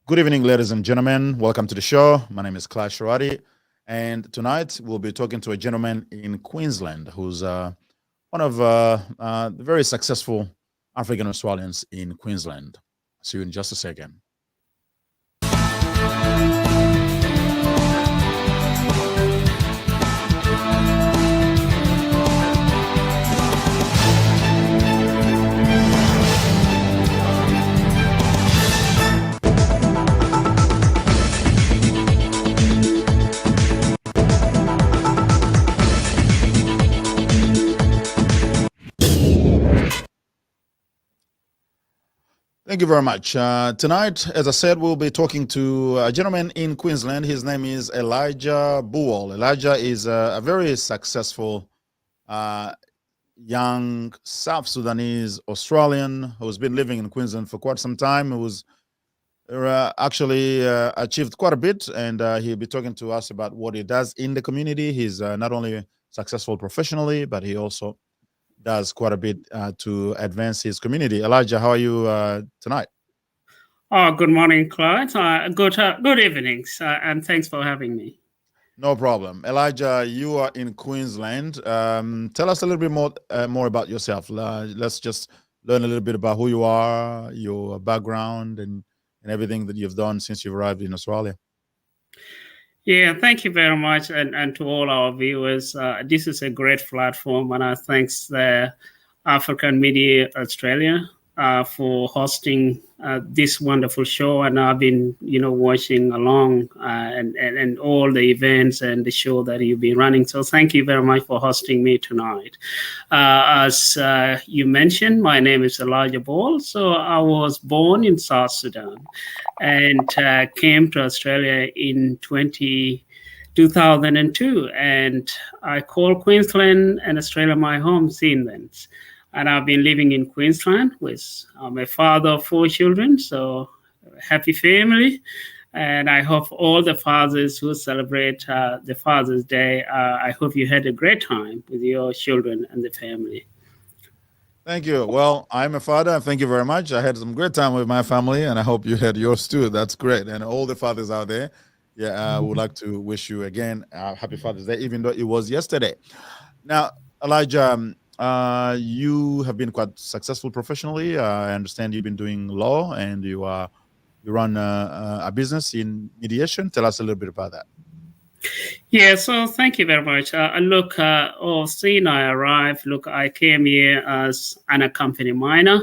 Good evening, ladies and gentlemen. Welcome to the show. My name is Clash Sharati, and tonight we'll be talking to a gentleman in Queensland who's one of the very successful African Australians in Queensland. See you in just a second. Thank you very much. Tonight, as I said, we'll be talking to a gentleman in Queensland. His name is Elijah Buol. Elijah is a very successful uh, young South Sudanese Australian who's been living in Queensland for quite some time, who's actually achieved quite a bit, and he'll be talking to us about what he does in the community. He's not only successful professionally, but he also does quite a bit to advance his community. Elijah, how are you tonight? Good morning, Clyde. Good evenings, and thanks for having me. No problem. Elijah, you are in Queensland. Tell us a little bit more about yourself. Let's just learn a little bit about who you are, your background, and everything that you've done since you've arrived in Australia. Yeah, thank you very much, and to all our viewers. This is a great platform, and I thanks the African Media Australia for hosting this wonderful show. And I've been, watching along and all the events and the show that you've been running. So thank you very much for hosting me tonight. As you mentioned, my name is Elijah Buol. So I was born in South Sudan and came to Australia in 2002. And I call Queensland and Australia my home since then. And I've been living in Queensland with my father of four children. So happy family. And I hope all the fathers who celebrate the Father's Day, I hope you had a great time with your children and the family. Thank you. Well, I'm a father, and thank you very much. I had some great time with my family, and I hope you had yours too. That's great. And all the fathers out there, yeah, I would like to wish you again happy Father's Day, even though it was yesterday. Now, Elijah, you have been quite successful professionally. I understand you've been doing law, and you run a business in mediation. Tell us a little bit about that. Yeah, so thank you very much. Seeing I arrived, look, I came here as an unaccompanied minor.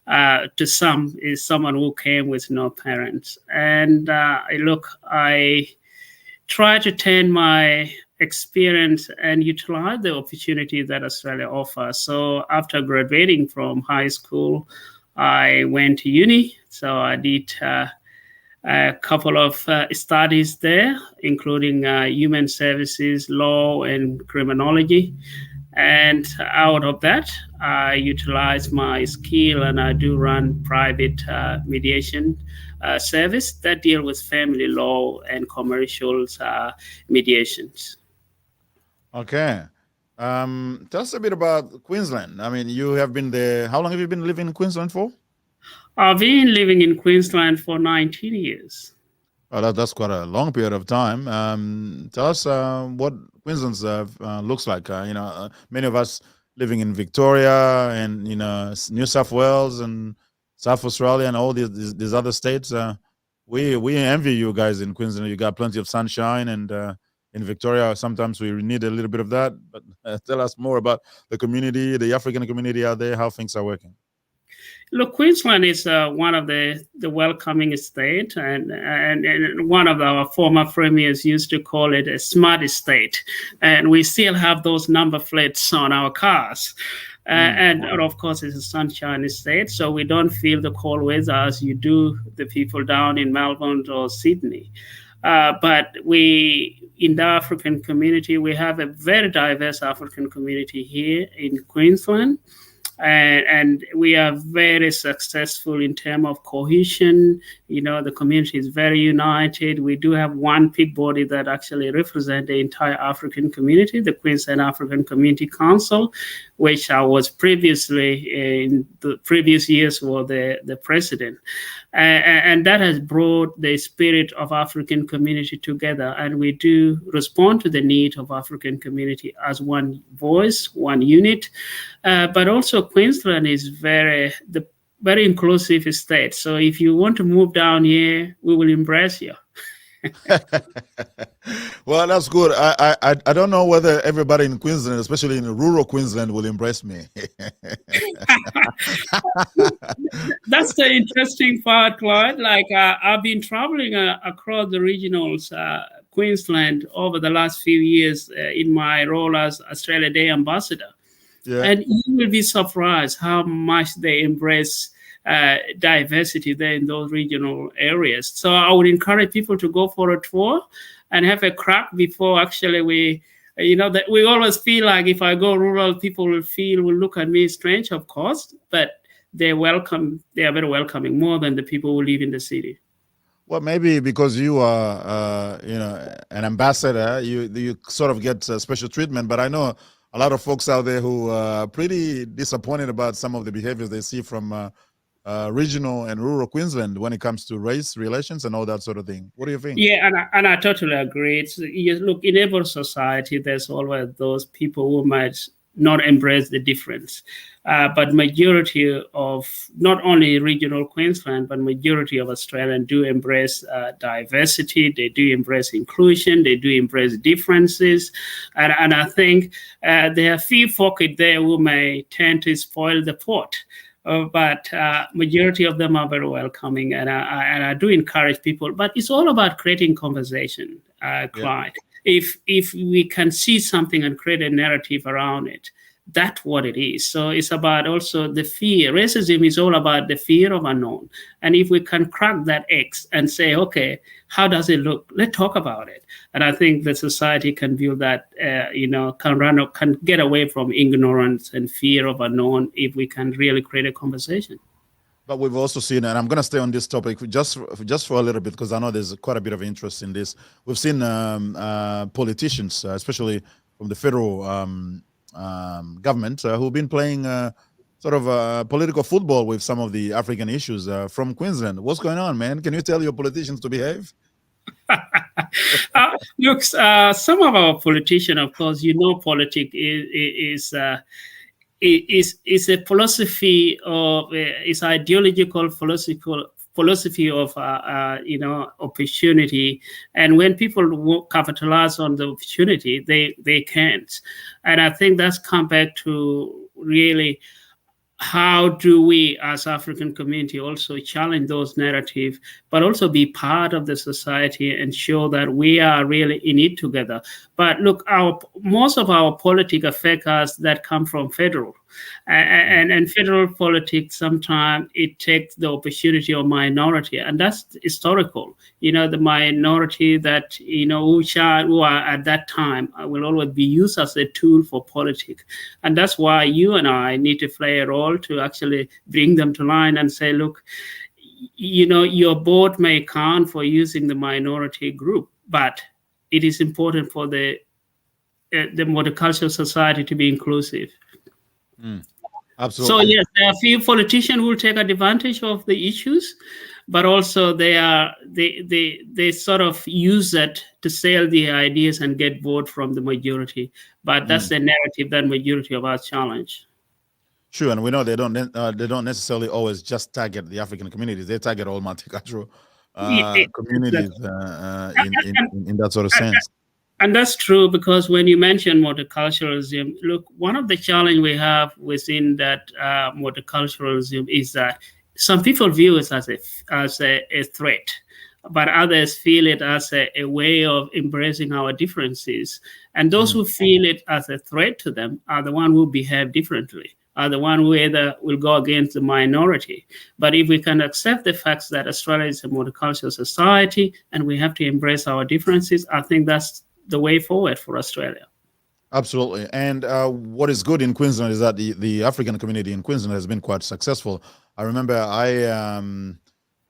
To some is someone who came with no parents, and I try to turn my experience and utilize the opportunity that Australia offers. So after graduating from high school, I went to uni. So I did a couple of studies there, including human services, law, and criminology. And out of that, I utilize my skill and I do run private mediation service that deal with family law and commercial mediations. Okay. Tell us a bit about Queensland. I mean, you have been there. How long have you been living in Queensland for? I've been living in Queensland for 19 years. Oh, that's quite a long period of time. Tell us what Queensland's looks like. Many of us living in Victoria and New South Wales and South Australia and all these other states. We envy you guys in Queensland. You got plenty of sunshine, and in Victoria, sometimes we need a little bit of that. But tell us more about the community, the African community out there, how things are working. Look, Queensland is one of the welcoming state, and one of our former premiers used to call it a smart state, and we still have those number plates on our cars. And of course, it's a sunshine state, so we don't feel the cold weather as you do the people down in Melbourne or Sydney. But in the African community, we have a very diverse African community here in Queensland. and we are very successful in terms of cohesion. The community is very united. We do have one peak body that actually represents the entire African community, the Queensland African Community Council, which I was previously in the previous years was the president. And that has brought the spirit of African community together. And we do respond to the need of African community as one voice, one unit. But also Queensland is very inclusive state. So if you want to move down here, we will embrace you. Well, that's good. I don't know whether everybody in Queensland, especially in rural Queensland, will embrace me. That's the interesting part, Claude. Like I've been traveling across the regionals, Queensland, over the last few years in my role as Australia Day ambassador. Yeah. And you will be surprised how much they embrace diversity there in those regional areas. So I would encourage people to go for a tour and have a crack before actually that we always feel like if I go rural, people will look at me strange, of course, but they're welcome. They are very welcoming, more than the people who live in the city. Well, maybe because you are, an ambassador, you sort of get special treatment. But I know a lot of folks out there who are pretty disappointed about some of the behaviors they see from regional and rural Queensland when it comes to race relations and all that sort of thing. What do you think? Yeah, and I totally agree. Look, in every society, there's always those people who might not embrace the difference. But majority of not only regional Queensland, but majority of Australians do embrace diversity. They do embrace inclusion. They do embrace differences. And I think there are few pockets there who may tend to spoil the pot. But majority of them are very welcoming, and I do encourage people. But it's all about creating conversation, Clyde. Yeah. If we can see something and create a narrative around it, that's what it is. So it's about also the fear. Racism is all about the fear of unknown. And if we can crack that X and say, okay, how does it look? Let's talk about it. And I think the society can build that, can get away from ignorance and fear of unknown if we can really create a conversation. But we've also seen, and I'm going to stay on this topic just for a little bit, because I know there's quite a bit of interest in this. We've seen politicians, especially from the federal government, who've been playing sort of political football with some of the African issues from Queensland. What's going on, man? Can you tell your politicians to behave? Look, some of our politicians, of course, politics is a philosophy of is ideological philosophy of opportunity, and when people capitalize on the opportunity, they can't. And I think that's come back to really how do we as African community also challenge those narratives, but also be part of the society and show that we are really in it together. But look, most of our politics affect us that come from federal. And federal politics, sometimes it takes the opportunity of minority, and that's historical. The minority that, who are at that time will always be used as a tool for politics. And that's why you and I need to play a role to actually bring them to line and say, look, your vote may count for using the minority group, but it is important for the multicultural society to be inclusive. Absolutely. So yes, there are a few politicians who will take advantage of the issues, but also they sort of use it to sell the ideas and get vote from the majority. But that's the narrative that majority of us challenge. Sure, and we know they don't necessarily always just target the African communities. They target all multicultural communities in that sort of sense. And that's true, because when you mention multiculturalism, look, one of the challenges we have within that multiculturalism is that some people view it as a threat, but others feel it as a way of embracing our differences. And those who feel it as a threat to them are the ones who behave differently, are the one who either will go against the minority. But if we can accept the facts that Australia is a multicultural society and we have to embrace our differences, I think that's the way forward for Australia. Absolutely. And what is good in Queensland is that the African community in Queensland has been quite successful. I remember I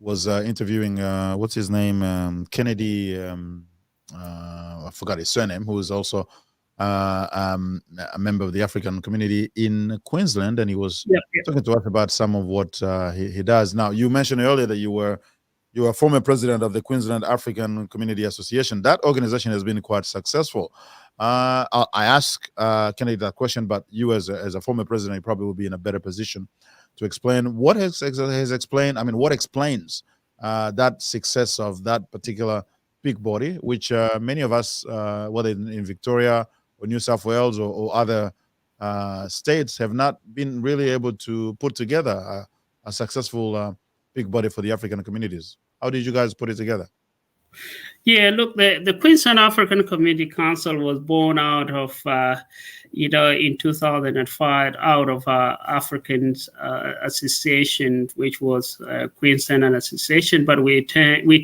was interviewing, what's his name? Kennedy, I forgot his surname, who is also a member of the African community in Queensland. And he was Yep, yep. talking to us about some of what he does. Now, you mentioned earlier that you are former president of the Queensland African Community Association. That organization has been quite successful. I asked Kennedy that question, but you, as a former president, you probably will be in a better position to explain what has explained. I mean, what explains that success of that particular big body, which many of us, whether in Victoria or New South Wales or other states, have not been really able to put together a successful big body for the African communities. How did you guys put it together? Yeah, look, the Queensland African Community Council was born out of, in 2005, out of African Association, which was Queensland Association. But we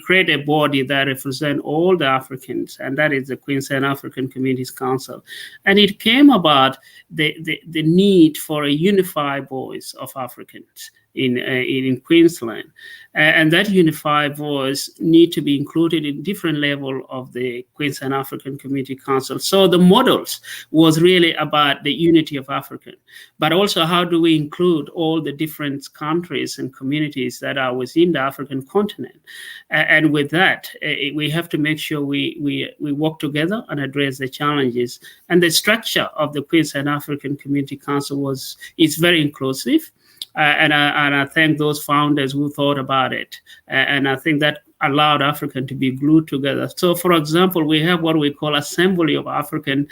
create a body that represents all the Africans, and that is the Queensland African Communities Council. And it came about the need for a unified voice of Africans in Queensland, and that unified voice need to be included in different level of the Queensland African Community Council. So the models was really about the unity of African, but also how do we include all the different countries and communities that are within the African continent, and with that we have to make sure we work together and address the challenges. And the structure of the Queensland African Community Council is very inclusive. And I thank those founders who thought about it. And I think that allowed African to be glued together. So, for example, we have what we call Assembly of African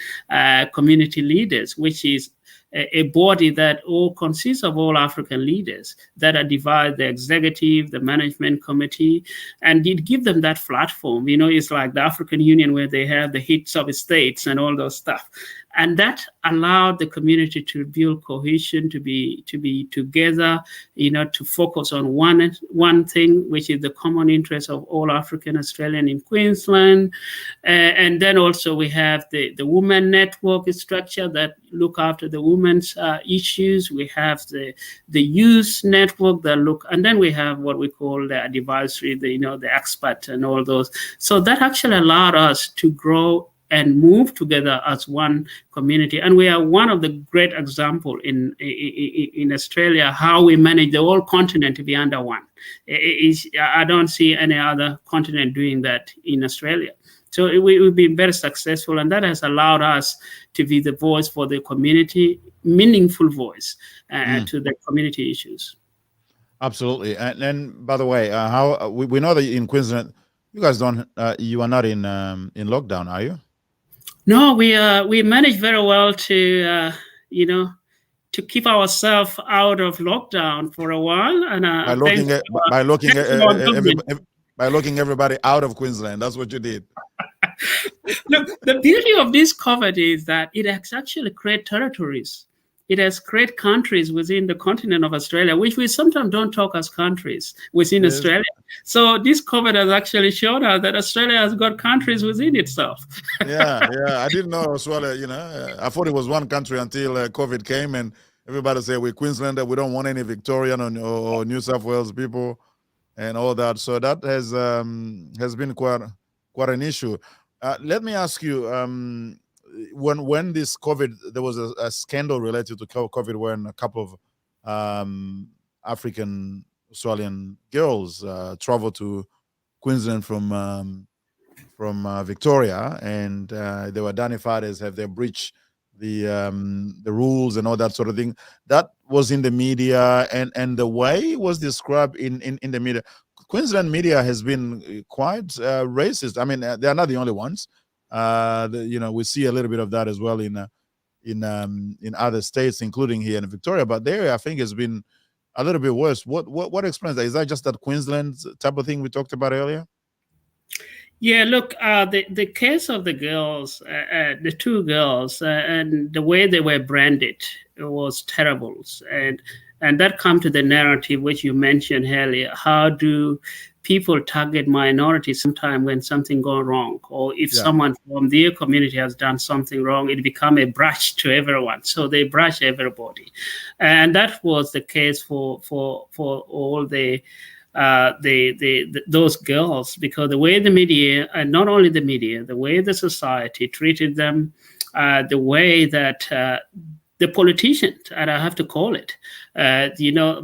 Community Leaders, which is a body that all consists of all African leaders that are divided, the executive, the management committee, and did give them that platform. It's like the African Union where they have the heads of states and all those stuff. And that allowed the community to build cohesion, to be together, to focus on one thing, which is the common interest of all African Australian in Queensland. And then also we have the women network structure that look after the women's issues. We have the youth network that look, and then we have what we call the advisory, the expert and all those. So that actually allowed us to grow and move together as one community. And we are one of the great example in Australia, how we manage the whole continent to be under one. I don't see any other continent doing that in Australia. So we've been very successful, and that has allowed us to be the voice for the community, meaningful voice to the community issues. Absolutely. And by the way, how we know that in Queensland, you guys don't, you are not in lockdown, are you? No, we managed very well to keep ourselves out of lockdown for a while, and by looking everybody out of Queensland. That's what you did. Look, the beauty of this COVID is that it has actually created territories. It has created countries within the continent of Australia, which we sometimes don't talk as countries within Australia. So this COVID has actually shown us that Australia has got countries within itself. Yeah. I didn't know Australia, I thought it was one country until COVID came and everybody said we're Queenslander, we don't want any Victorian or New South Wales people and all that. So that has been quite an issue. Let me ask you, when this COVID, there was a scandal related to COVID when a couple of African Australian girls traveled to Queensland from Victoria, and they were identified as have they breached the rules and all that sort of thing. That was in the media, and the way it was described in the media. Queensland media has been quite racist. I mean, they are not the only ones. We see a little bit of that as well in other states, including here in Victoria. But there, I think, has been a little bit worse. What explains that? Is that just that Queensland type of thing we talked about earlier? Yeah, look, the case of the girls, the two girls, and the way they were branded was terrible. And that come to the narrative which you mentioned earlier. How do people target minorities sometime when something goes wrong, or if Yeah. someone from their community has done something wrong, it become a brush to everyone. So they brush everybody, and that was the case for all those girls, because the way the media, and not only the media, the way the society treated them, the way that the politicians, and I have to call it,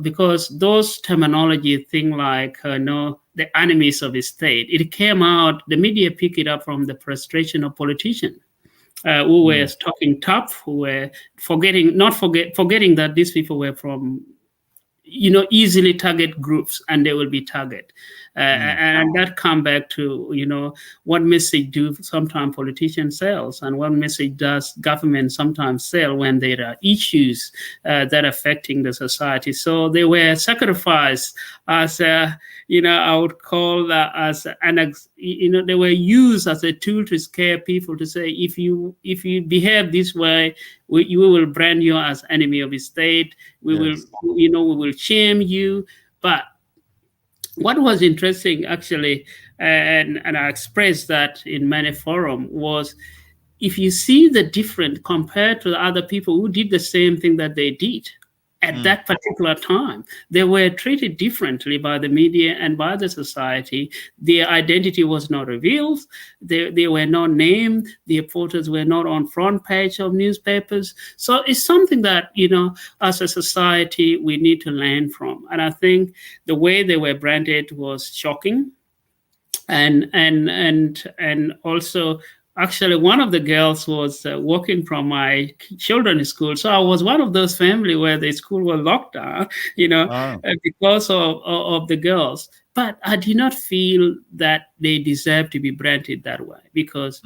because those terminology thing like no, the enemies of the state, it came out. The media picked it up from the frustration of politicians. Who were talking tough, who were forgetting that these people were from easily target groups, and they will be target, and that come back to what message do sometimes politicians sells, and what message does government sometimes sell when there are issues that affecting the society. So they were sacrificed as I would call that as they were used as a tool to scare people, to say if you behave this way, we will brand you as enemy of the state. We will we will shame you. But what was interesting actually, and I expressed that in many forums, was if you see the difference compared to the other people who did the same thing that they did at that particular time, they were treated differently by the media and by the society. Their identity was not revealed. They were not named. Their photos were not on front page of newspapers. So it's something that, as a society, we need to learn from. And I think the way they were branded was shocking. And also, actually, one of the girls was working from my children's school. So I was one of those family where the school was locked down, because of the girls. But I did not feel that they deserve to be branded that way, because,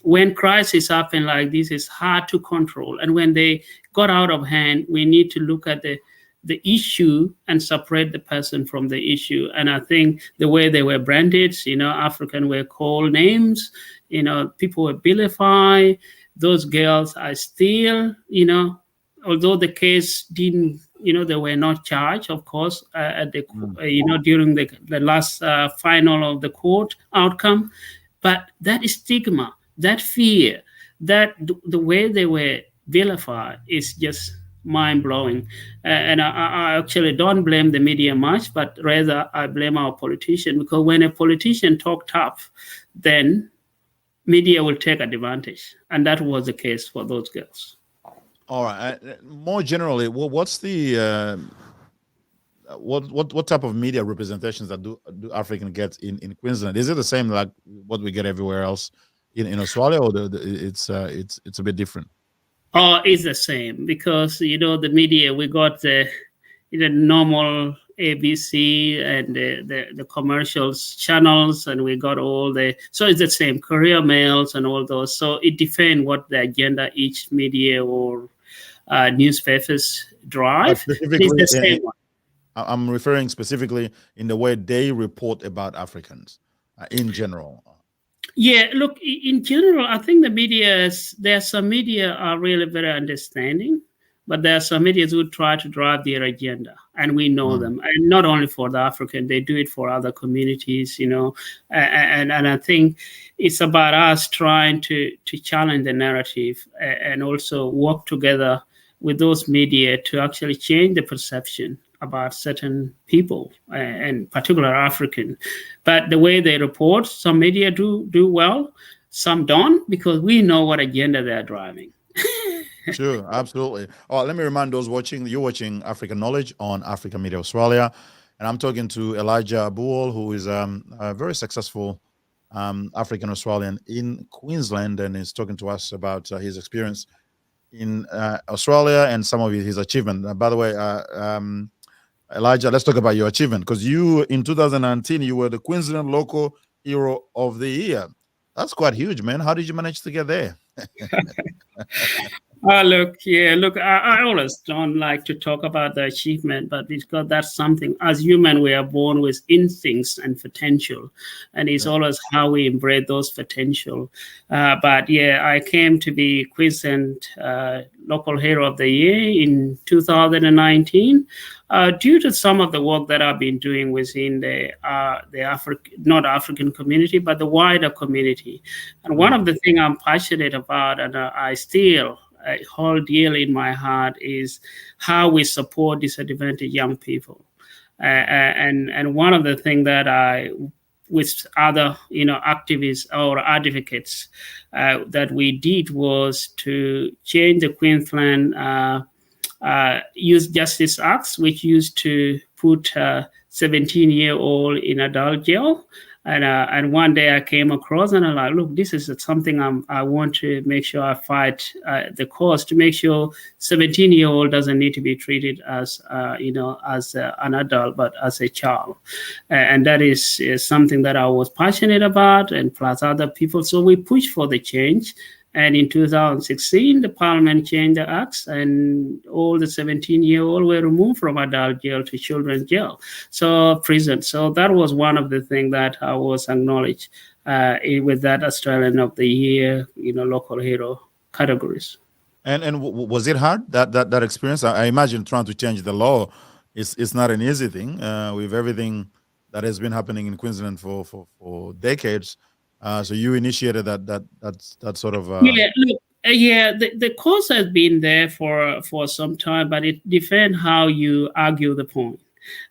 when crisis happen like this, it's hard to control. And when they got out of hand, we need to look at the issue and separate the person from the issue. And I think the way they were branded, African were called names, people were vilified. Those girls are still, although the case didn't, they were not charged, of course, at the, during the last final of the court outcome. But that stigma, that fear, that the way they were vilified is just mind-blowing. And I actually don't blame the media much, but rather I blame our politician, because when a politician talk tough, then media will take advantage. And that was the case for those girls. All right. More generally, what's the what type of media representations that do African get in Queensland? Is it the same like what we get everywhere else in Australia, or it's a bit different? Oh, it's the same, because the media, we got the normal ABC and the commercials channels, and we got so it's the same career mails and all those. So it depends what the agenda each media or newspapers drive. It's the same one. I'm referring specifically in the way they report about Africans in general. Yeah, look, in general, I think there are some media are really very understanding, but there are some media who try to drive their agenda, and we know them. And not only for the African, they do it for other communities, and I think it's about us trying to challenge the narrative and also work together with those media to actually change the perception about certain people, and particular African. But the way they report, some media do well, some don't, because we know what agenda they're driving. Sure, absolutely. Oh, let me remind those watching, you're watching African Knowledge on African Media Australia, and I'm talking to Elijah Buol, who is a very successful African Australian in Queensland, and is talking to us about his experience in Australia and some of his achievement. By the way, Elijah, let's talk about your achievement, because you, in 2019, you were the Queensland Local Hero of the Year. That's quite huge, man. How did you manage to get there? Look, I always don't like to talk about the achievement, but because that's something, as human, we are born with instincts and potential, and it's Yeah. always how we embrace those potential. But yeah, I came to be Queensland Local Hero of the Year in 2019. Due to some of the work that I've been doing within the not African community, but the wider community, and one of the things I'm passionate about, and I still hold dearly in my heart, is how we support disadvantaged young people. And one of the things that I, with other activists or advocates, that we did was to change the Queensland Youth Justice Acts, which used to put 17-year-old in adult jail. And one day I came across and I'm like, look, this is something I want to make sure I fight the cause to make sure 17-year-old doesn't need to be treated as as an adult, but as a child. And that is something that I was passionate about, and plus other people. So we pushed for the change. And in 2016, the parliament changed the acts, and all the 17-year-old were removed from adult jail to children's jail, so prison. So that was one of the things that I was acknowledged with that Australian of the Year, local hero categories. And was it hard, that experience? I imagine trying to change the law is not an easy thing, with everything that has been happening in Queensland for decades. So you initiated that sort of Yeah, look, the cause has been there for some time, but it depends how you argue the point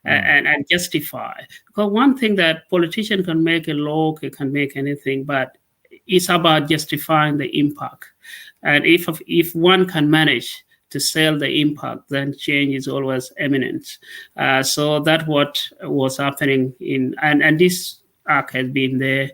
and justify. Because one thing that politician can make a law, can make anything, but it's about justifying the impact. And if one can manage to sell the impact, then change is always imminent. So that's what was happening and this act has been there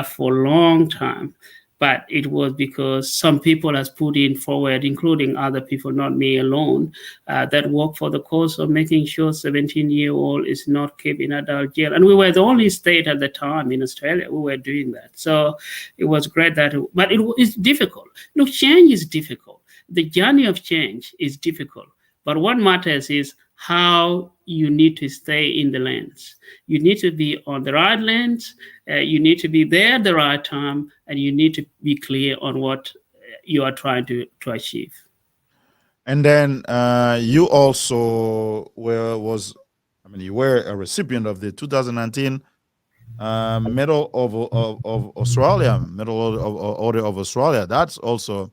for a long time. But it was because some people has put in forward, including other people, not me alone, that work for the cause of making sure 17-year-old is not kept in adult jail. And we were the only state at the time in Australia who were doing that. So it was great but it's difficult. Look, change is difficult. The journey of change is difficult. But what matters is how you need to stay in the lanes. You need to be on the right lanes. You need to be there at the right time, and you need to be clear on what you are trying to achieve. And then you also you were a recipient of the 2019 Medal of Australia, Medal of Order of Australia. That's also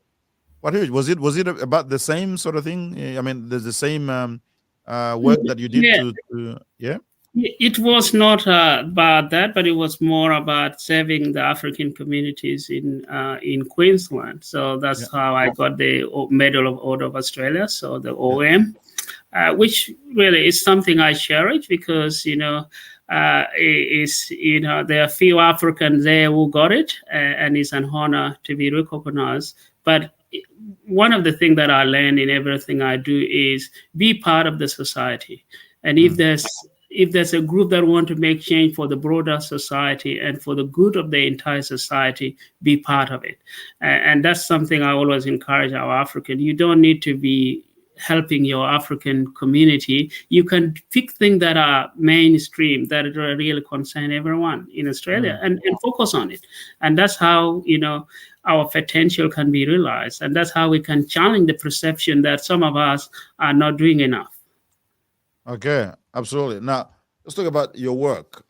what was it about the same sort of thing? I mean, there's the same work that you did Yeah, to yeah. it was not about that, but it was more about serving the African communities in Queensland. So Yeah. that's how I got the Medal of Order of Australia, so the OM, which really is something I cherish because there are few Africans there who got it, and it's an honor to be recognized. But one of the things that I learn in everything I do is be part of the society, and if there's a group that want to make change for the broader society and for the good of the entire society, be part of it. And that's something I always encourage our African. You don't need to be helping your African community. You can pick things that are mainstream, that really concern everyone in Australia, and focus on it. And that's how, our potential can be realized. And that's how we can challenge the perception that some of us are not doing enough. Okay, absolutely. Now let's talk about your work.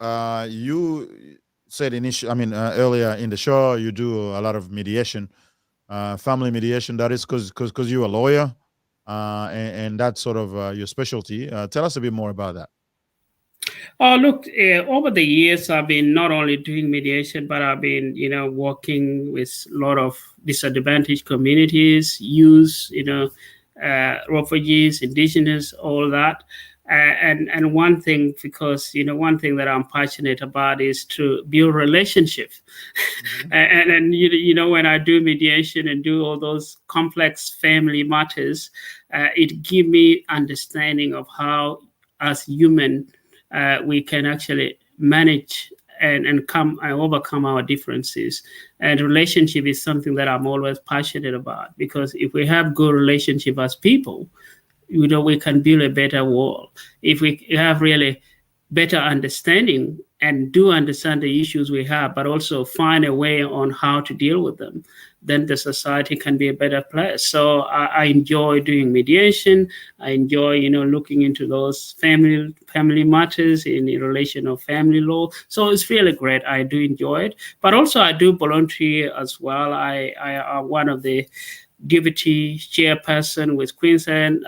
You said earlier in the show you do a lot of mediation, family mediation. That is because you're a lawyer, and that's sort of your specialty. Tell us a bit more about that. Oh, look, over the years, I've been not only doing mediation, but I've been, working with a lot of disadvantaged communities, youth, refugees, indigenous, all that. And one thing, because, one thing that I'm passionate about is to build relationships. And when I do mediation and do all those complex family matters, it gives me understanding of how, as human, we can actually manage and come and overcome our differences. And relationship is something that I'm always passionate about, because if we have good relationship as people, we can build a better world. If we have really better understanding and do understand the issues we have, but also find a way on how to deal with them, then the society can be a better place. So I enjoy doing mediation. I enjoy, looking into those family matters in relation of family law. So it's really great. I do enjoy it, but also I do volunteer as well. I am one of the deputy chairperson with Queensland,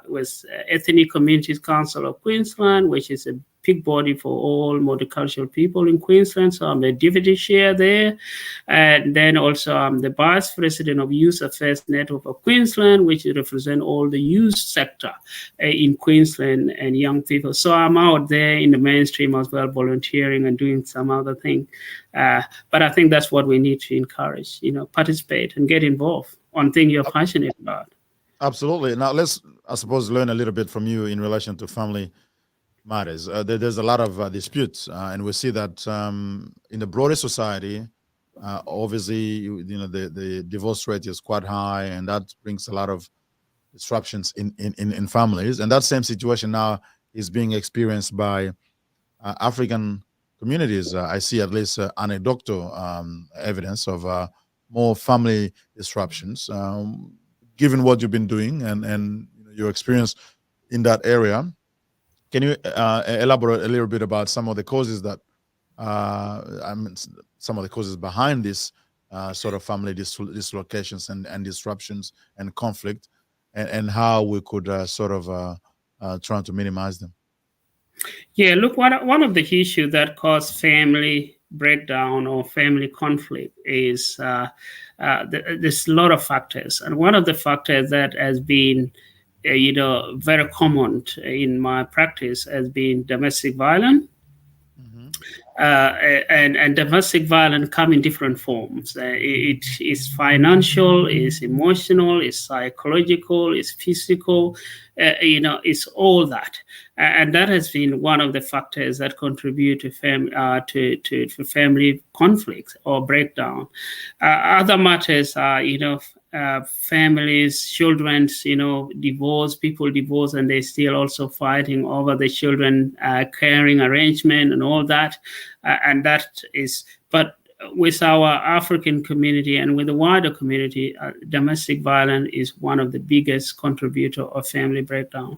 with Ethnic Communities Council of Queensland, which is a big body for all multicultural people in Queensland. So I'm the deputy chair there. And then also I'm the vice president of Youth Affairs Network of Queensland, which represents all the youth sector in Queensland and young people. So I'm out there in the mainstream as well, volunteering and doing some other thing. But I think that's what we need to encourage, participate and get involved on things you're passionate about. Absolutely. Now let's, I suppose, learn a little bit from you in relation to family matters. There's a lot of disputes, and we see that in the broader society, obviously, the divorce rate is quite high, and that brings a lot of disruptions in families. And that same situation now is being experienced by African communities. I see at least anecdotal evidence of more family disruptions. Given what you've been doing and your experience in that area, can you elaborate a little bit about some of the causes that, some of the causes behind this sort of family dislocations and disruptions and conflict, and how we could sort of try to minimize them? Yeah, look, one of the issues that cause family breakdown or family conflict is there's a lot of factors. And one of the factors that has been very common in my practice has been domestic violence. Mm-hmm. And domestic violence come in different forms. It is financial, is emotional, is psychological, is physical. It's all that, and that has been one of the factors that contribute to family conflict or breakdown. Other matters are, families, children, divorce, people divorce, and they're still also fighting over the children caring arrangement and all that. And that is, but with our African community and with the wider community, domestic violence is one of the biggest contributor of family breakdown.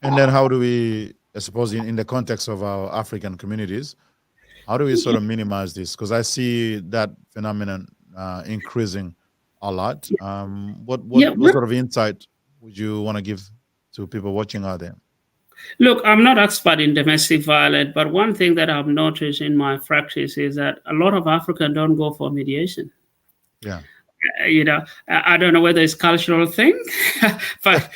And then how do we, I suppose, in the context of our African communities, how do we sort of minimize this? Because I see that phenomenon increasing a lot. What sort of insight would you want to give to people watching out there? Look, I'm not expert in domestic violence, but one thing that I've noticed in my practice is that a lot of Africans don't go for mediation. Yeah. I don't know whether it's a cultural thing, but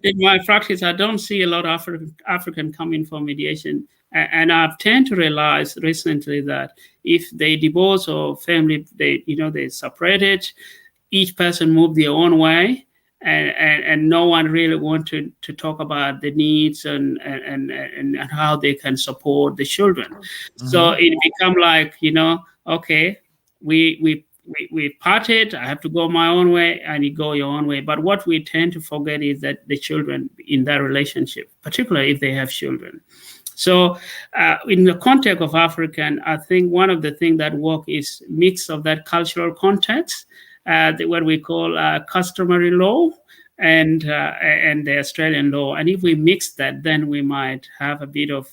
in my practice, I don't see a lot of African coming for mediation. And I've tend to realize recently that if they divorce or family, they separated, each person moved their own way. And no one really wanted to talk about the needs and how they can support the children. Mm-hmm. So it become like, okay, we parted, I have to go my own way and you go your own way. But what we tend to forget is that the children in that relationship, particularly if they have children. So in the context of African, I think one of the things that work is mix of that cultural context, what we call customary law and the Australian law. And if we mix that, then we might have a bit of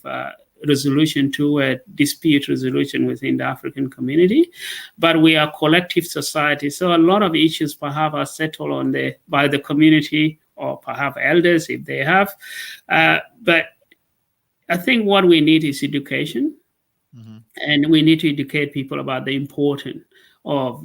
resolution to a dispute resolution within the African community. But we are collective society, so a lot of issues perhaps are settled by the community or perhaps elders if they have. But I think what we need is education, mm-hmm. and we need to educate people about the importance of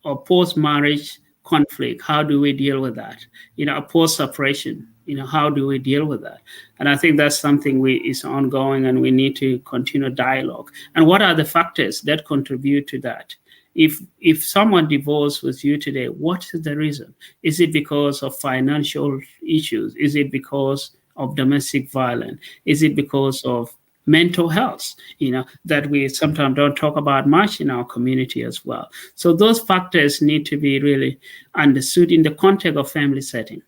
or post-marriage conflict. How do we deal with that? A post-separation. How do we deal with that? And I think that's something is ongoing, and we need to continue dialogue. And what are the factors that contribute to that? If someone divorced with you today, what is the reason? Is it because of financial issues? Is it because of domestic violence? Is it because of mental health, that we sometimes don't talk about much in our community as well. So those factors need to be really understood in the context of family setting.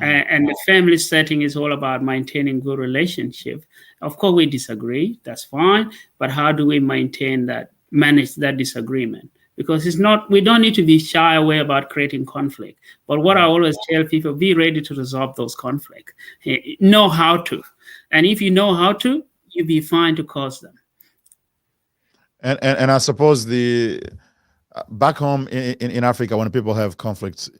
And the family setting is all about maintaining good relationship. Of course, we disagree. That's fine. But how do we manage that disagreement? Because it's not, we don't need to be shy away about creating conflict. But what I always tell people, be ready to resolve those conflicts. Know how to. And if you know how to, you'll be fine to cause them. And I suppose the back home in Africa, when people have conflicts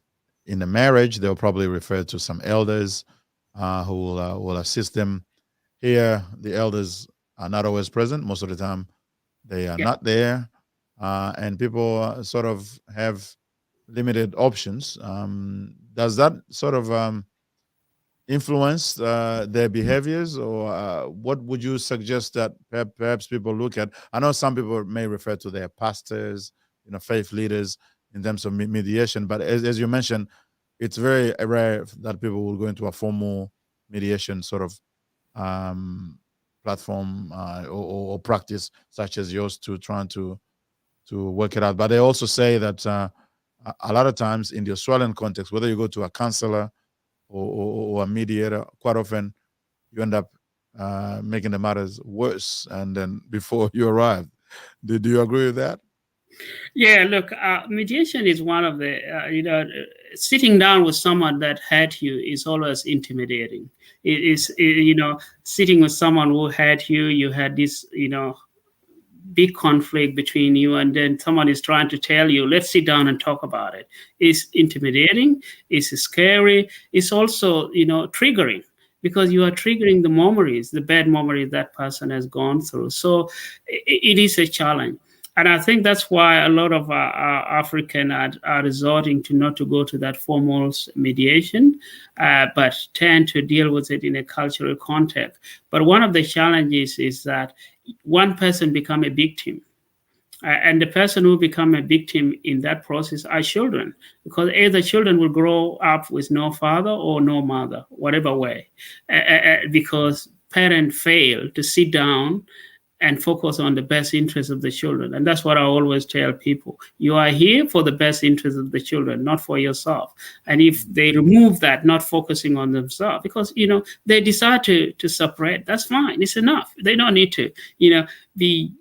in a marriage, they'll probably refer to some elders who will assist them. Here, the elders are not always present. Most of the time, they are not there, and people sort of have limited options. Does that sort of influence their behaviors, or what would you suggest that perhaps people look at? I know some people may refer to their pastors, faith leaders, in terms of mediation, but as you mentioned, it's very rare that people will go into a formal mediation sort of platform or practice such as yours to trying to work it out. But they also say that a lot of times in the Australian context, whether you go to a counselor or a mediator, quite often you end up making the matters worse and then before you arrive. Do you agree with that? Yeah, look, mediation is one of the, sitting down with someone that hurt you is always intimidating. It is, sitting with someone who hurt you, you had this, big conflict between you, and then someone is trying to tell you, let's sit down and talk about it. It's intimidating, it's scary, it's also, triggering, because you are triggering the memories, the bad memories that person has gone through. So it is a challenge. And I think that's why a lot of African are resorting to not to go to that formal mediation, but tend to deal with it in a cultural context. But one of the challenges is that one person become a victim. And the person who become a victim in that process are children, because either children will grow up with no father or no mother, whatever way, because parents fail to sit down and focus on the best interest of the children. And that's what I always tell people. You are here for the best interest of the children, not for yourself. And if they remove that, not focusing on themselves, because, they decide to separate, that's fine. It's enough. They don't need to, be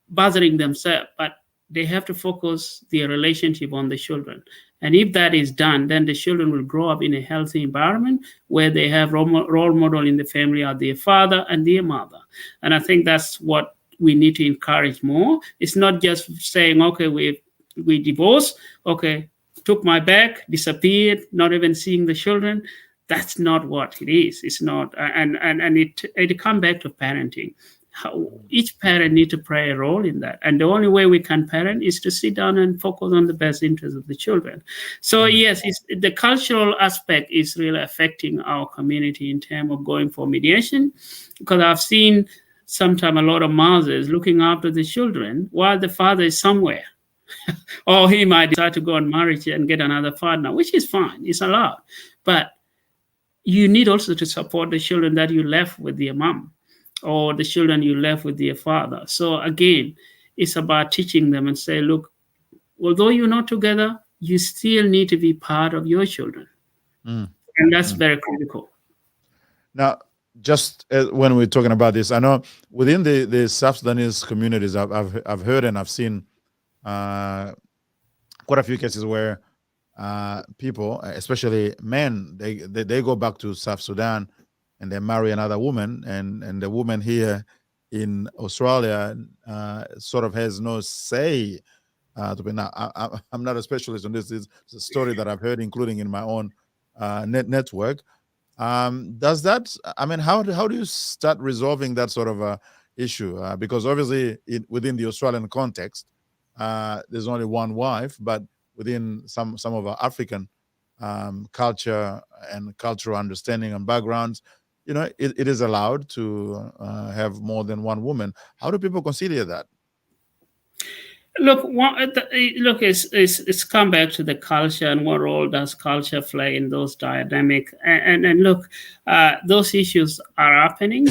bothering themselves, but they have to focus their relationship on the children. And if that is done, then the children will grow up in a healthy environment where they have role model in the family are their father and their mother. And I think that's what we need to encourage more. It's not just saying, okay, we divorced, okay, took my bag, disappeared, not even seeing the children. That's not what it is. It's not, and it comes back to parenting. How each parent needs to play a role in that, and the only way we can parent is to sit down and focus on the best interest of the children. So yes, the cultural aspect is really affecting our community in terms of going for mediation, because I've seen sometimes a lot of mothers looking after the children while the father is somewhere, or he might decide to go on marriage and get another partner, which is fine, it's allowed, but you need also to support the children that you left with their mom, or the children you left with their father. So again, it's about teaching them and say, look, although you're not together, you still need to be part of your children. And that's very critical. Now, just when we're talking about this, I know within the South Sudanese communities, I've heard and I've seen quite a few cases where people, especially men, they go back to South Sudan and they marry another woman, and the woman here in Australia sort of has no say to be. Now, I'm not a specialist on this. It's a story that I've heard, including in my own network. Does that? I mean, how do you start resolving that sort of issue? Because obviously, within the Australian context, there's only one wife, but within some of our African culture and cultural understanding and backgrounds, it is allowed to have more than one woman. How do people consider that? Look, look, it's come back to the culture and what role does culture play in those dynamic and look, those issues are happening,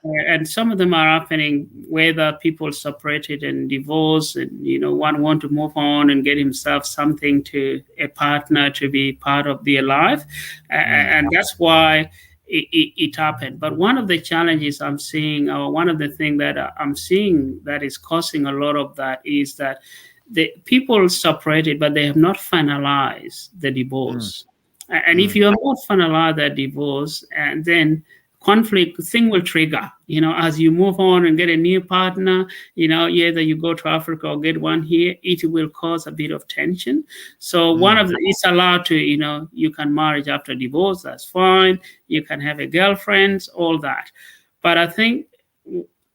and some of them are happening whether people separated and divorced, and one want to move on and get himself something to a partner to be part of their life, and that's why it happened. But one of the challenges I'm seeing, or one of the things that I'm seeing that is causing a lot of that, is that the people separated, but they have not finalized the divorce. And if you have not finalized that divorce, and then conflict thing will trigger, as you move on and get a new partner, either you go to Africa or get one here, it will cause a bit of tension. So one of the, it's allowed to, you can marry after divorce, that's fine. You can have a girlfriend, all that. But I think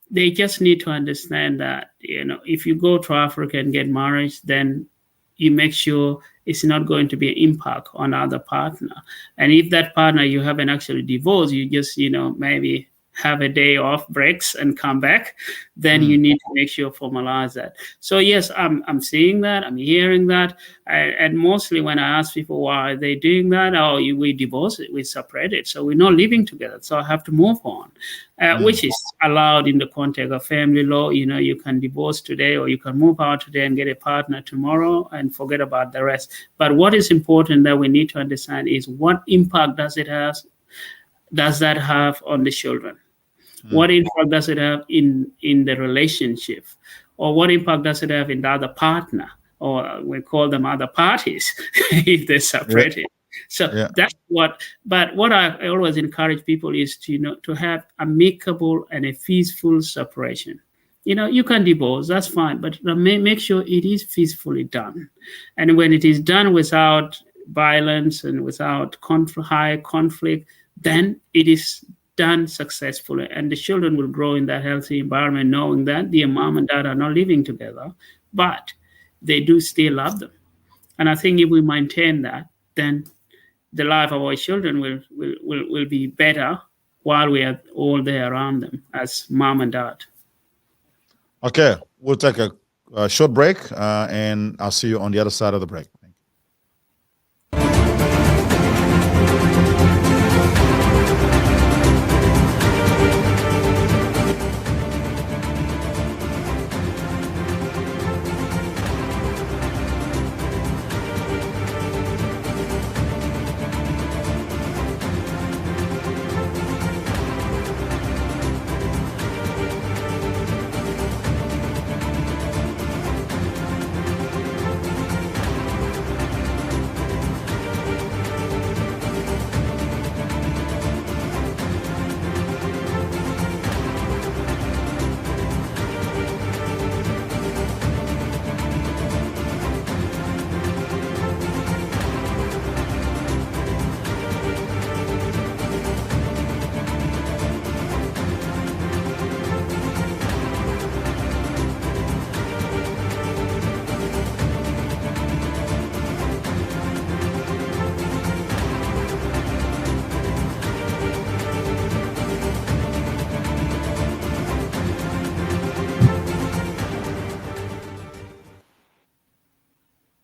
they just need to understand that, if you go to Africa and get married, then you make sure it's not going to be an impact on other partner. And if that partner you haven't actually divorced, you just, maybe have a day off breaks and come back, then you need to make sure formalize that. So yes, I'm seeing that, I'm hearing that, and mostly when I ask people why are they doing that, we divorced, we separated, so we're not living together, so I have to move on, which is allowed in the context of family law. You can divorce today, or you can move out today and get a partner tomorrow and forget about the rest. But what is important that we need to understand is what impact does that have on the children? What impact does it have in the relationship? Or what impact does it have in the other partner? Or we call them other parties if they're separated. So that's but what I always encourage people is to have amicable and a peaceful separation. You can divorce, that's fine, but make sure it is peacefully done. And when it is done without violence and without high conflict, then it is done successfully, and the children will grow in that healthy environment, knowing that their mom and dad are not living together, but they do still love them. And I think if we maintain that, then the life of our children will be better while we are all there around them as mom and dad. Okay, we'll take a short break, and I'll see you on the other side of the break. Thank you.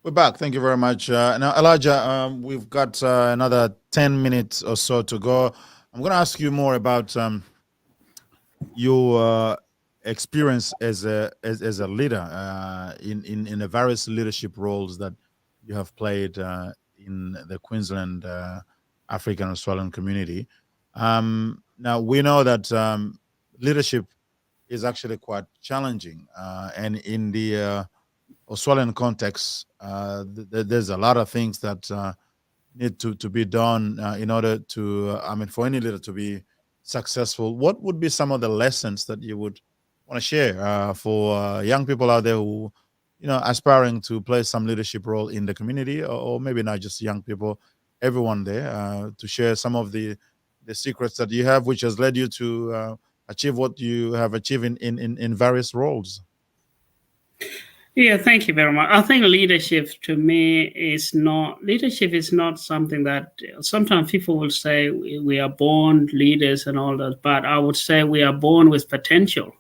We're back. Thank you very much. Now, Elijah, we've got another 10 minutes or so to go. I'm going to ask you more about your experience as a leader in the various leadership roles that you have played in the Queensland African Australian community. Now, we know that leadership is actually quite challenging, and in the Australian context, there's a lot of things that need to be done in order to, for any leader to be successful. What would be some of the lessons that you would want to share for young people out there who, aspiring to play some leadership role in the community, or maybe not just young people, everyone there, to share some of the secrets that you have, which has led you to achieve what you have achieved in various roles? Yeah, thank you very much. I think leadership is not something that sometimes people will say we are born leaders and all that, but I would say we are born with potential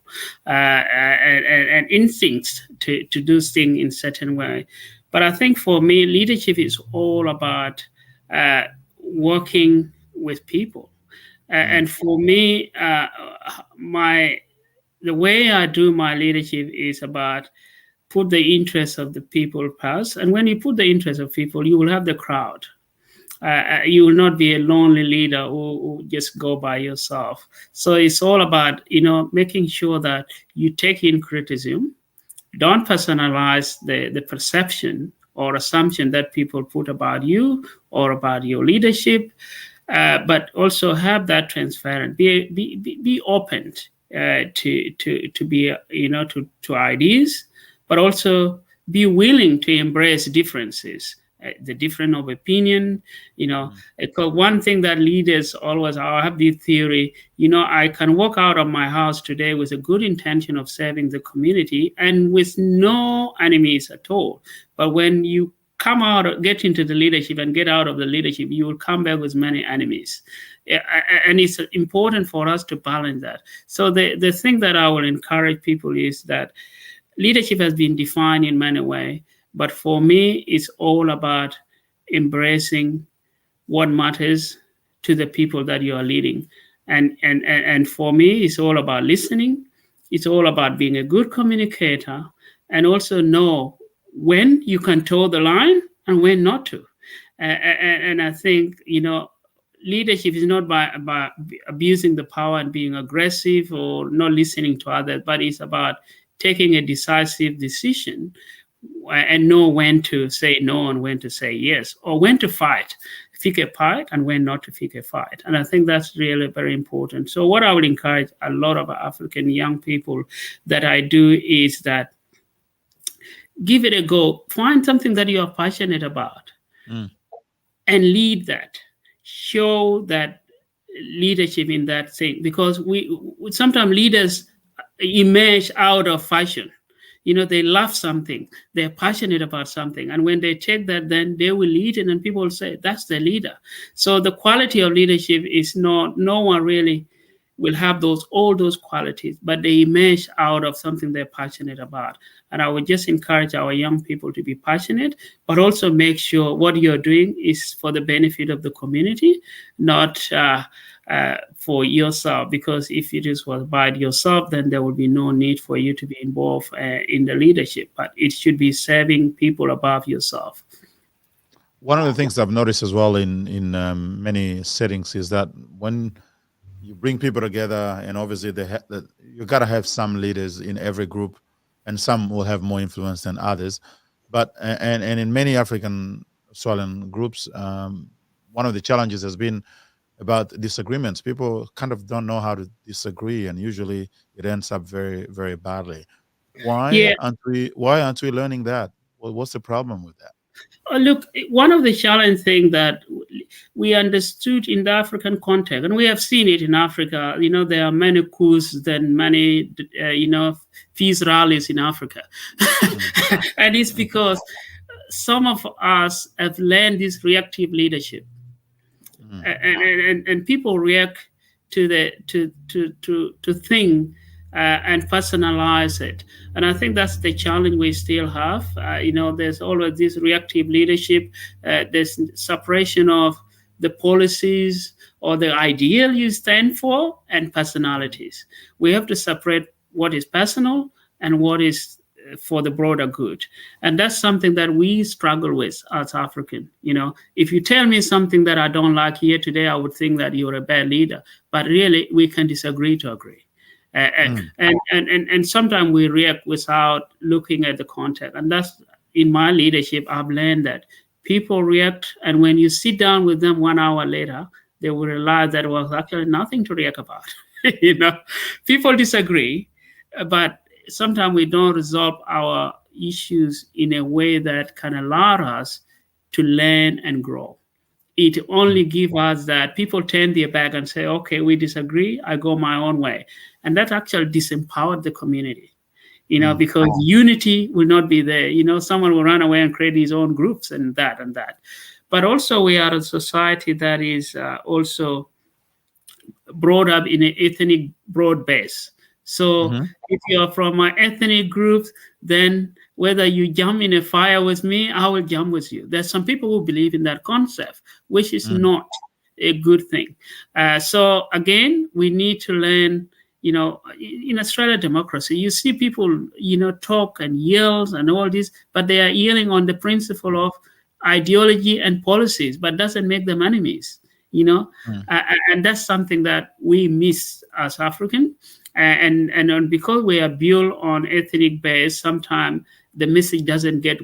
and instincts to do things in certain way. But I think for me, leadership is all about working with people. Mm, And for me, my the way I do my leadership is about put the interests of the people first. And when you put the interests of people, you will have the crowd. You will not be a lonely leader who just go by yourself. So it's all about making sure that you take in criticism, don't personalize the perception or assumption that people put about you or about your leadership, but also have that transparent. Be open to be to ideas, but also be willing to embrace differences. The difference of opinion, mm, because one thing that leaders always, I have this theory, I can walk out of my house today with a good intention of serving the community and with no enemies at all. But when you get into the leadership and get out of the leadership, you will come back with many enemies. And it's important for us to balance that. So the thing that I will encourage people is that leadership has been defined in many ways, but for me, it's all about embracing what matters to the people that you are leading. And for me, it's all about listening. It's all about being a good communicator and also know when you can toe the line and when not to. And I think, leadership is not by abusing the power and being aggressive or not listening to others, but it's about taking a decisive decision and know when to say no and when to say yes, or when to pick a fight, and when not to pick a fight. And I think that's really very important. So what I would encourage a lot of African young people that I do is that give it a go. Find something that you are passionate about mm, and lead that. Show that leadership in that thing, because we sometimes leaders emerge out of fashion. They love something, they're passionate about something, and when they take that, then they will lead it, and people will say that's the leader. So the quality of leadership is not, no one really will have all those qualities, but they emerge out of something they're passionate about. And I would just encourage our young people to be passionate, but also make sure what you're doing is for the benefit of the community, not for yourself. Because if it is for by yourself, then there will be no need for you to be involved in the leadership. But it should be serving people above yourself. one of the things I've noticed as well in many settings is that when you bring people together, and obviously you got to have some leaders in every group, and some will have more influence than others. But and in many African Australian groups, one of the challenges has been about disagreements. People kind of don't know how to disagree, and usually it ends up very, very badly. Why Yeah. aren't we? Why aren't we learning that? What's the problem with that? Look, one of the challenge thing that we understood in the African context, and we have seen it in Africa. There are many coups than many, peace rallies in Africa, Mm, and it's because some of us have learned this reactive leadership, mm, and people react to the to thing and personalize it. And I think that's the challenge we still have. There's always this reactive leadership. There's separation of the policies or the ideal you stand for and personalities. We have to separate what is personal and what is for the broader good. And that's something that we struggle with as African. If you tell me something that I don't like here today, I would think that you're a bad leader. But really, we can disagree to agree. mm, And sometimes we react without looking at the context. And that's in my leadership, I've learned that people react. And when you sit down with them 1 hour later, they will realize that was actually nothing to react about. you know, People disagree, but sometimes we don't resolve our issues in a way that can allow us to learn and grow. It mm, only gives us that people turn their back and say, okay, we disagree, I go my own way. And that actually disempowered the community. because unity will not be there. Someone will run away and create his own groups and that. But also we are a society that is also brought up in an ethnic broad base. So if you're from my ethnic group, then whether you jump in a fire with me, I will jump with you. There's some people who believe in that concept, which is not a good thing. So again, we need to learn, in Australia democracy, you see people, talk and yell and all this, but they are yelling on the principle of ideology and policies, but doesn't make them enemies. And that's something that we miss as African. And because we are built on ethnic base, sometimes the message doesn't get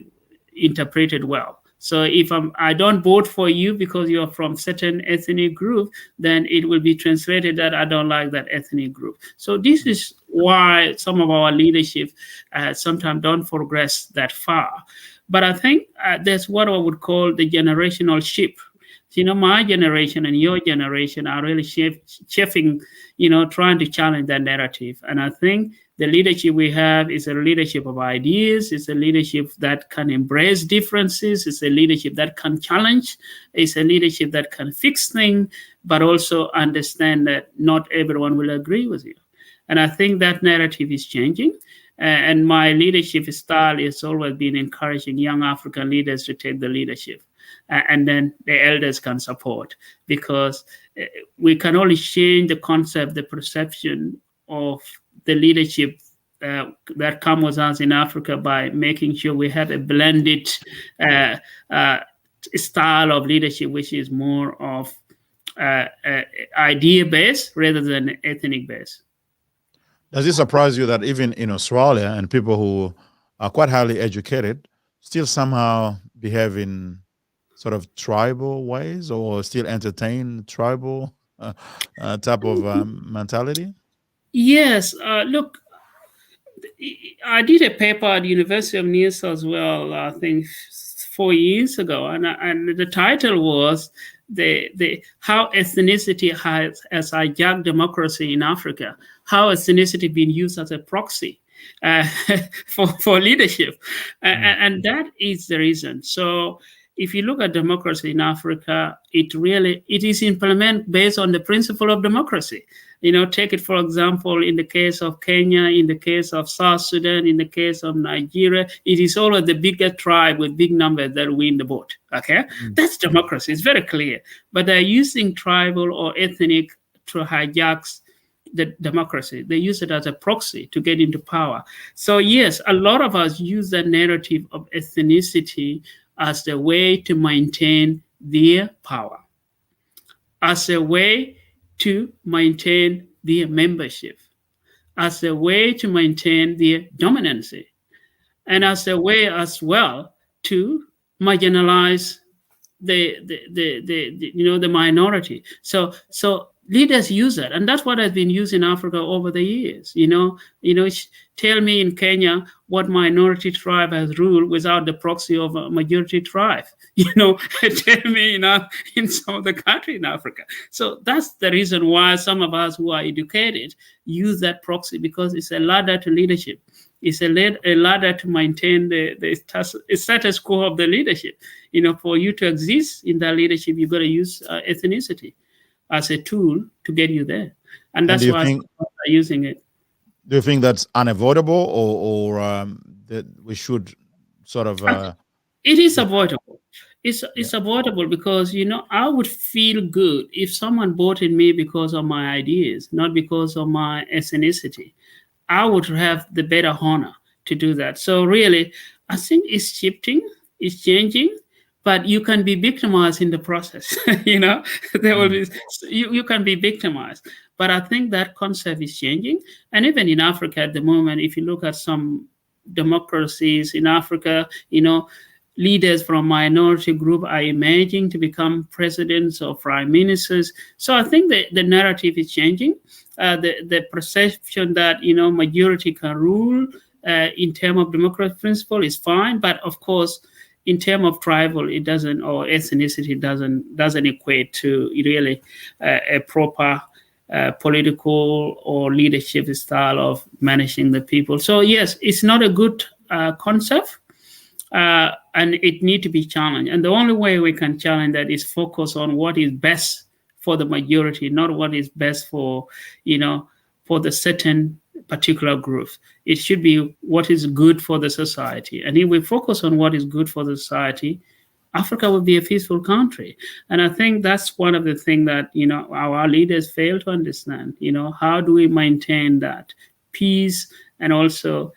interpreted well. So if I don't vote for you because you're from certain ethnic group, then it will be translated that I don't like that ethnic group. So this is why some of our leadership sometimes don't progress that far. But I think there's what I would call the generational shift. My generation and your generation are really shifting, trying to challenge that narrative. And I think the leadership we have is a leadership of ideas. It's a leadership that can embrace differences. It's a leadership that can challenge. It's a leadership that can fix things, but also understand that not everyone will agree with you. And I think that narrative is changing. And my leadership style has always been encouraging young African leaders to take the leadership. And then the elders can support, because we can only change the concept, the perception of the leadership that comes with us in Africa by making sure we have a blended style of leadership, which is more of idea-based rather than ethnic-based. Does it surprise you that even in Australia, and people who are quite highly educated still somehow behave in sort of tribal ways, or still entertain tribal type of mentality? Yes. Look, I did a paper at the University of New South Wales, I think 4 years ago, and the title was the how ethnicity has hijacked democracy in Africa, how ethnicity been used as a proxy for leadership, and that is the reason. So if you look at democracy in Africa, it is implemented based on the principle of democracy. Take it, for example, in the case of Kenya, in the case of South Sudan, in the case of Nigeria, it is always the bigger tribe with big numbers that win the vote. Okay? That's democracy. It's very clear. But they're using tribal or ethnic to hijack the democracy. They use it as a proxy to get into power. So yes, a lot of us use the narrative of ethnicity as the way to maintain their power, as a way to maintain their membership, as a way to maintain their dominancy, and as a way as well to marginalize the minority. So leaders use that, and that's what has been used in Africa over the years. Tell me in Kenya what minority tribe has ruled without the proxy of a majority tribe. Tell me in some of the country in Africa. So that's the reason why some of us who are educated use that proxy, because it's a ladder to leadership. It's a ladder to maintain the status quo of the leadership. For you to exist in that leadership, you've got to use ethnicity as a tool to get you there. And that's why some are using it. Do you think that's unavoidable, or that we should sort of... It is avoidable. It's avoidable because, I would feel good if someone voted me because of my ideas, not because of my ethnicity. I would have the better honor to do that. So really, I think it's shifting, it's changing, but you can be victimized in the process. There will be, you can be victimized. But I think that concept is changing. And even in Africa at the moment, if you look at some democracies in Africa, leaders from minority group are emerging to become presidents or prime ministers. So I think the narrative is changing. The perception that, majority can rule in terms of democratic principle is fine. But of course, in terms of tribal, it doesn't, or ethnicity doesn't equate to really a proper political or leadership style of managing the people. So yes, it's not a good concept, and it needs to be challenged. And the only way we can challenge that is focus on what is best for the majority, not what is best for, for the certain particular group. It should be what is good for the society. And if we focus on what is good for the society, Africa will be a peaceful country. And I think that's one of the things that, our leaders fail to understand. How do we maintain that peace? And also,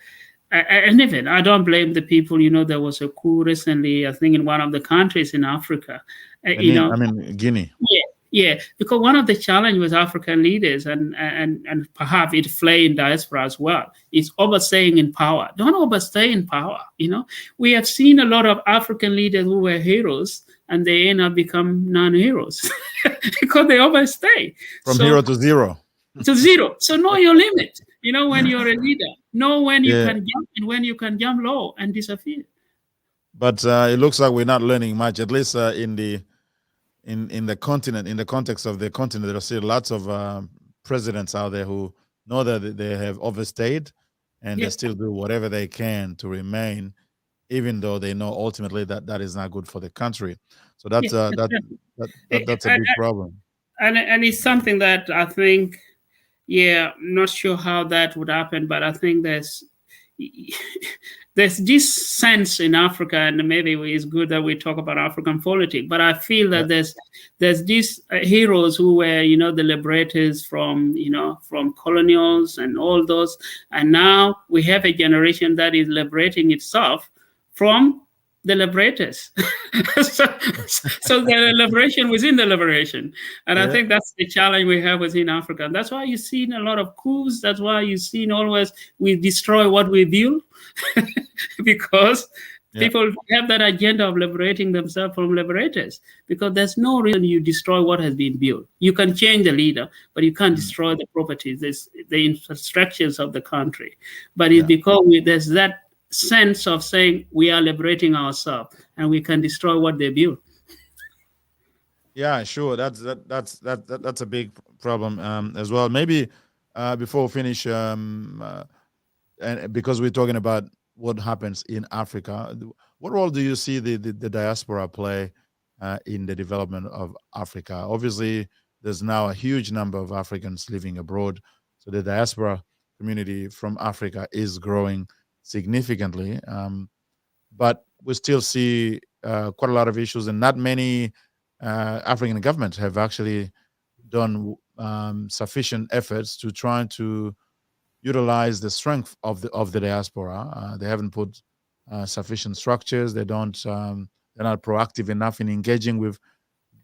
and even, I don't blame the people. There was a coup recently, I think, in one of the countries in Africa. Guinea. Yeah, because one of the challenges with African leaders, and perhaps it play in diaspora as well, is overstaying in power. Don't overstay in power. We have seen a lot of African leaders who were heroes, and they end up become non-heroes because they overstay. From hero to zero. To zero. So know your limit. When you're a leader, know when you can jump and when you can jump low and disappear. But it looks like we're not learning much, at least in the continent, in the context of the continent. There are still lots of presidents out there who know that they have overstayed, and they still do whatever they can to remain, even though they know ultimately that is not good for the country. So that's that's a big problem. And it's something that I think, I'm not sure how that would happen, but I think there's this sense in Africa, and maybe it's good that we talk about African politics, but I feel that there's these heroes who were, the liberators from colonials and all those, and now we have a generation that is liberating itself from the liberators. so the liberation within the liberation. And I think that's the challenge we have within Africa. And that's why you've seen a lot of coups. That's why you've seen always we destroy what we build, because people have that agenda of liberating themselves from liberators, because there's no reason you destroy what has been built. You can change the leader, but you can't destroy the properties, the infrastructures of the country. But it's because there's that sense of saying we are liberating ourselves and we can destroy what they build. Yeah, sure. That's a big problem as well. Maybe before we finish, and because we're talking about what happens in Africa, what role do you see the diaspora play in the development of Africa? Obviously, there's now a huge number of Africans living abroad, so the diaspora community from Africa is growing significantly, but we still see quite a lot of issues, and not many African governments have actually done sufficient efforts to try to utilize the strength of the diaspora. They haven't put sufficient structures. They're not proactive enough in engaging with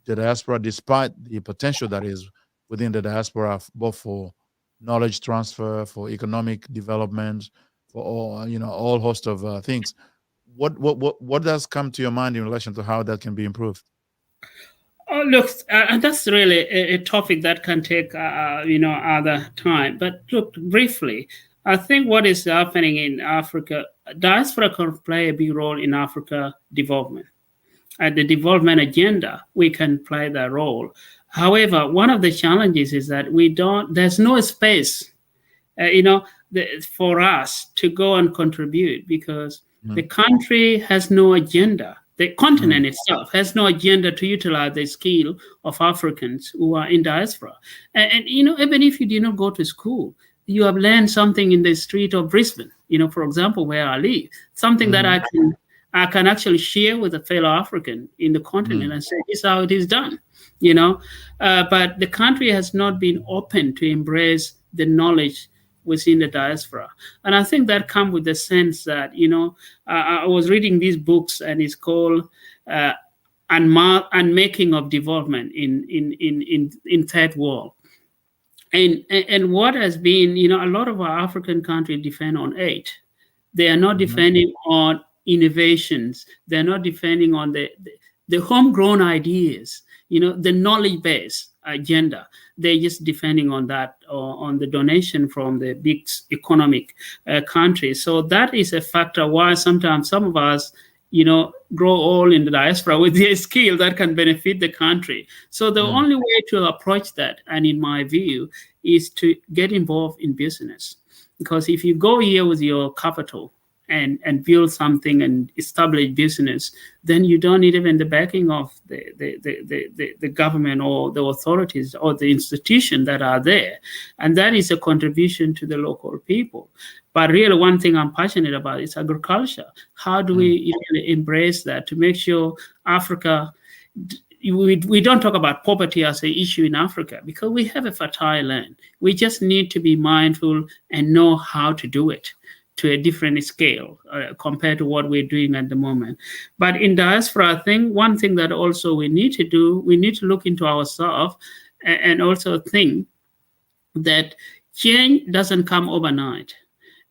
the diaspora, despite the potential that is within the diaspora, both for knowledge transfer, for economic development, for all host of things. What does come to your mind in relation to how that can be improved? Oh, look, and that's really a topic that can take other time. But look, briefly, I think what is happening in Africa, diaspora can play a big role in Africa development. At the development agenda, we can play that role. However, one of the challenges is that there's no space, for us to go and contribute, because the country has no agenda. The continent itself has no agenda to utilize the skill of Africans who are in diaspora. And even if you did not go to school, you have learned something in the street of Brisbane, for example, where I live, something that I can actually share with a fellow African in the continent and say, this is how it is done, but the country has not been open to embrace the knowledge within the diaspora. And I think that comes with the sense that, I was reading these books, and it's called Unmaking of Development in Third World. And what has been, a lot of our African countries depend on aid. They are not depending on innovations. They're not depending on the homegrown ideas, the knowledge-based agenda. They're just depending on that, or on the donation from the big economic countries. So that is a factor why sometimes some of us, grow all in the diaspora with their skill that can benefit the country. So the Mm. only way to approach that, and in my view, is to get involved in business. Because if you go here with your capital and build something and establish business, then you don't need even the backing of the government or the authorities or the institutions that are there. And that is a contribution to the local people. But really, one thing I'm passionate about is agriculture. How do Mm. we really embrace that to make sure Africa, we don't talk about poverty as an issue in Africa because we have a fertile land. We just need to be mindful and know how to do it to a different scale compared to what we're doing at the moment. But in diaspora, I think one thing that also we need to do, we need to look into ourselves and also think that change doesn't come overnight.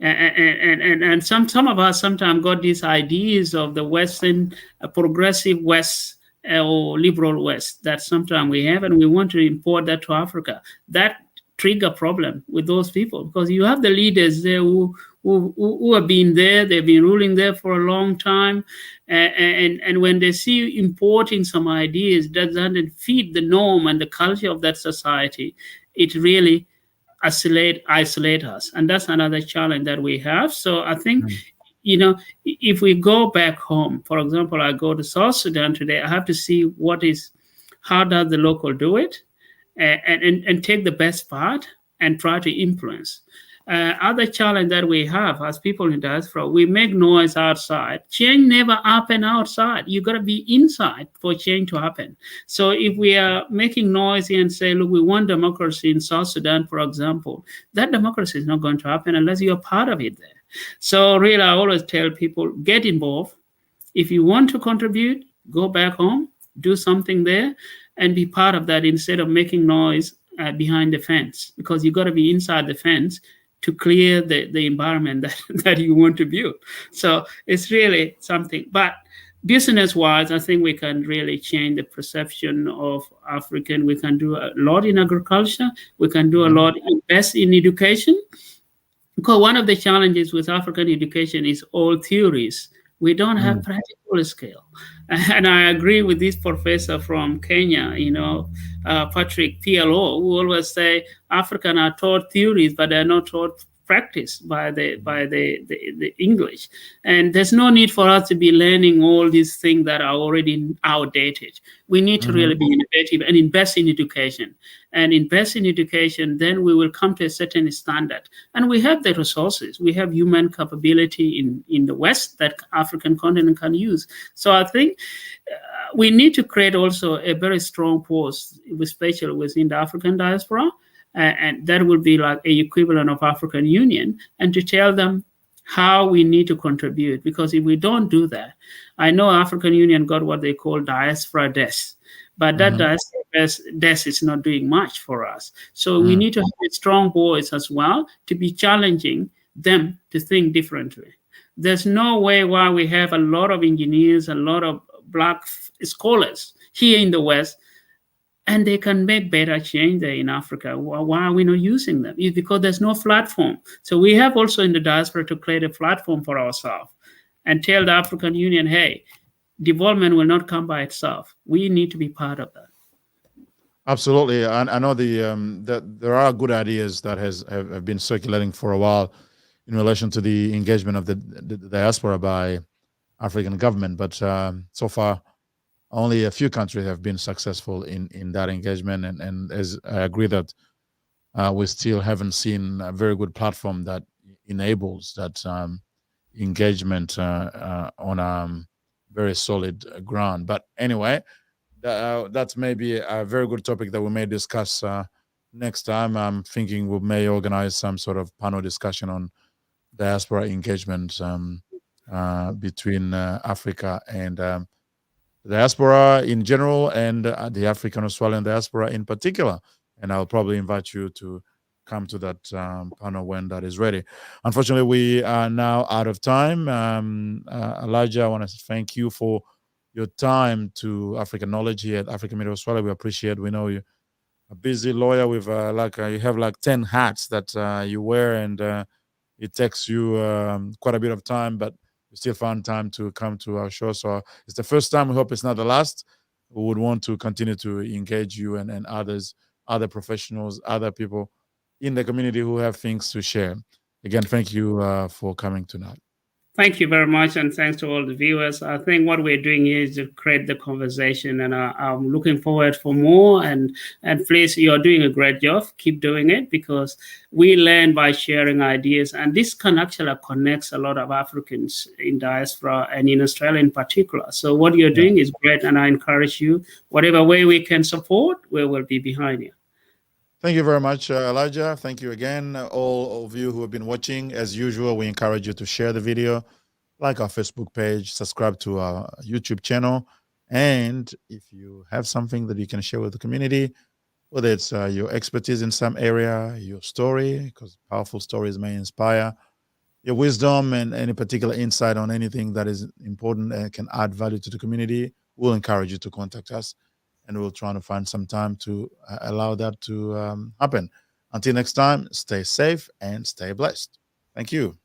And some of us sometimes got these ideas of the Western progressive West or liberal West that sometimes we have, and we want to import that to Africa. That trigger problem with those people because you have the leaders there who have been there, they've been ruling there for a long time, and when they see you importing some ideas that doesn't feed the norm and the culture of that society, it really isolate us, and that's another challenge that we have. So I think, Mm. if we go back home, for example, I go to South Sudan today, I have to see how does the local do it, and take the best part and try to influence. Other challenge that we have as people in diaspora, we make noise outside. Change never happen outside. You got to be inside for change to happen. So if we are making noise and say, look, we want democracy in South Sudan, for example, that democracy is not going to happen unless you're part of it there. So really, I always tell people, get involved. If you want to contribute, go back home, do something there, and be part of that instead of making noise behind the fence, because you got to be inside the fence to clear the environment that you want to build. So it's really something. But business-wise, I think we can really change the perception of African. We can do a lot in agriculture. We can do a Mhm. lot, invest in education. Because one of the challenges with African education is all theories. We don't have Mm. practical skill. And I agree with this professor from Kenya, Patrick PLO, who always say African are taught theories, but they're not taught practice by the English. And there's no need for us to be learning all these things that are already outdated. We need to Mhm. really be innovative and invest in education. And invest in education, then we will come to a certain standard. And we have the resources. We have human capability in the West that African continent can use. So I think we need to create also a very strong force, especially within the African diaspora, and that will be like a equivalent of African Union, and to tell them how we need to contribute. Because if we don't do that, I know African Union got what they call diaspora desk, but that Mhm. diaspora desk is not doing much for us. So we Mm. need to have a strong voice as well to be challenging them to think differently. There's no way why we have a lot of engineers, a lot of black scholars here in the West, and they can make better change there in Africa. Why are we not using them? It's because there's no platform. So we have also in the diaspora to create a platform for ourselves and tell the African Union, hey, development will not come by itself. We need to be part of that. Absolutely. I know that there are good ideas that have been circulating for a while in relation to the engagement of the diaspora by African government, but so far only a few countries have been successful in that engagement. And as I agree that we still haven't seen a very good platform that enables that engagement on very solid ground. But anyway, that's maybe a very good topic that we may discuss next time. I'm thinking we may organize some sort of panel discussion on diaspora engagement between Africa and the diaspora in general, and the African Australian diaspora in particular. And I'll probably invite you to come to that panel when that is ready. Unfortunately, we are now out of time. Elijah, I want to thank you for your time to African Knowledge here at African Media Australia. We appreciate. We know you're a busy lawyer with you have like 10 hats that you wear, and it takes you quite a bit of time, but you still found time to come to our show. So it's the first time. We hope it's not the last. We would want to continue to engage you and others, other professionals, other people in the community who have things to share. Again, thank you for coming tonight. Thank you very much, and thanks to all the viewers. I think what we're doing here is to create the conversation, and I'm looking forward for more. And please, you're doing a great job. Keep doing it, because we learn by sharing ideas, and this can actually connects a lot of Africans in diaspora and in Australia in particular. So what you're doing is great, and I encourage you, whatever way we can support, we will be behind you. Thank you very much, Elijah. Thank you again, all of you who have been watching. As usual, we encourage you to share the video, like our Facebook page, subscribe to our YouTube channel. And if you have something that you can share with the community, whether it's your expertise in some area, your story, because powerful stories may inspire, your wisdom and any particular insight on anything that is important and can add value to the community, we'll encourage you to contact us. And we'll try to find some time to allow that to happen. Until next time, stay safe and stay blessed. Thank you.